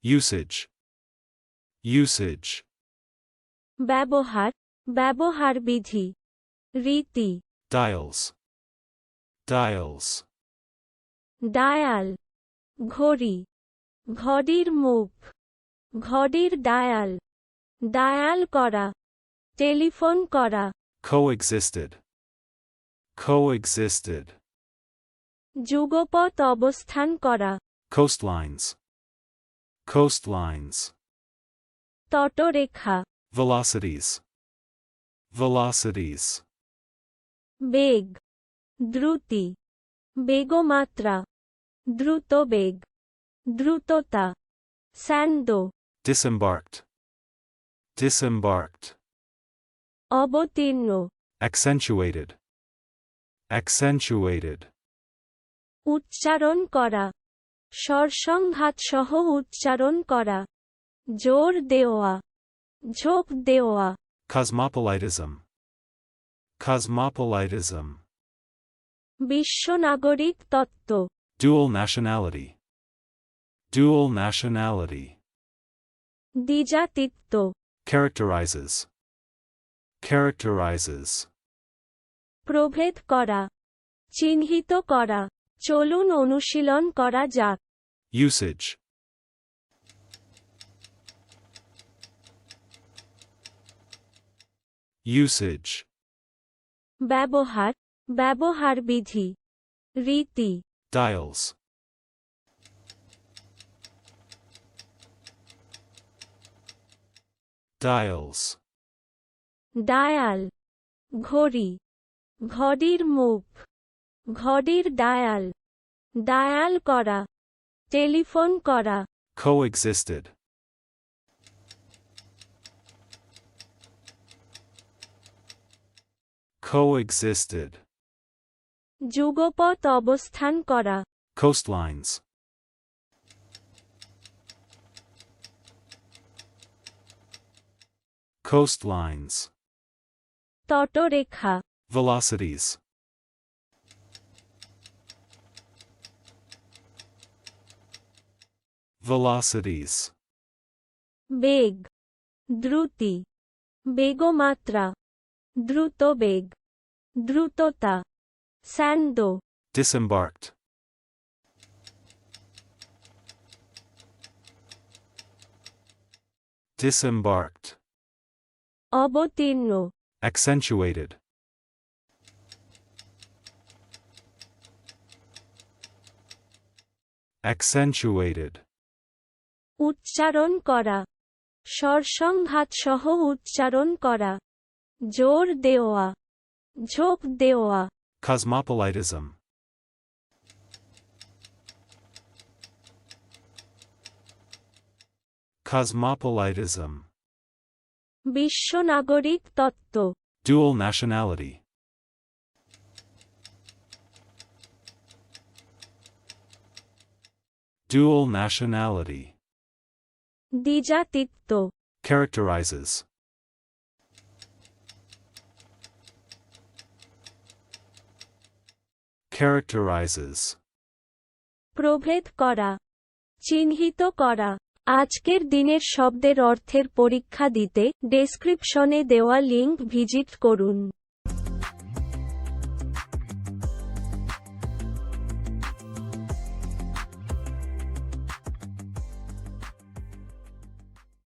usage, usage, ব্যবহার ব্যবহার বিধি রীতি dials, dials, ডায়াল ঘড়ি ঘড়ির মুখ ঘড়ির ডায়াল ডায়াল করা টেলিফোন করা coexisted, coexisted, যুগপৎ অবস্থান করা coastlines, coastlines, তটরেখা velocities, velocities, বেগ দ্রুতি বেগমাত্রা দ্রুত বেগ দ্রুততা স্যান্ডো disembarked, disembarked, অবতীর্ণ accentuated, accentuated, উচ্চারণ করা স্বরসংঘাত সহ উচ্চারণ করা জোর দেওয়া ঝোঁক দেওয়া cosmopolitism, cosmopolitism, বিশ্বনাগরিক তত্ত্ব dual nationality, dual nationality, দ্বিজাতিত্ব characterizes, characterizes, প্রভেদ করা চিহ্নিত করা চলুন অনুশীলন করা যাক usage, usage, ব্যবহার ব্যবহার বিধি রীতি dials, dials, ডায়াল ঘড়ি ঘড়ির মুখ ঘড়ির ডায়াল ডায়াল করা টেলিফোন করা coexisted, coexisted, যুগপৎ অবস্থান করা coastlines, coastlines, তটরেখা velocities, velocities, বেগ দ্রুতি বেগমাত্রা দ্রুত বেগ দ্রুততা স্যান্ডো disembarked, disembarked, অবতীর্ণ accentuated, accentuated, উচ্চারণ করা স্বরসংঘাত সহ উচ্চারণ করা জোর দেওয়া ঝোঁক দেওয়া cosmopolitism, cosmopolitism, বিশ্বনাগরিক তত্ত্ব dual nationality, dual nationality, দ্বিজাতিত্ব characterizes, characterizes, প্রভেদ করা চিহ্নিত করা আজকের দিনের শব্দের অর্থের পরীক্ষা দিতে ডেসক্রিপশনে দেওয়া লিংক ভিজিট করুন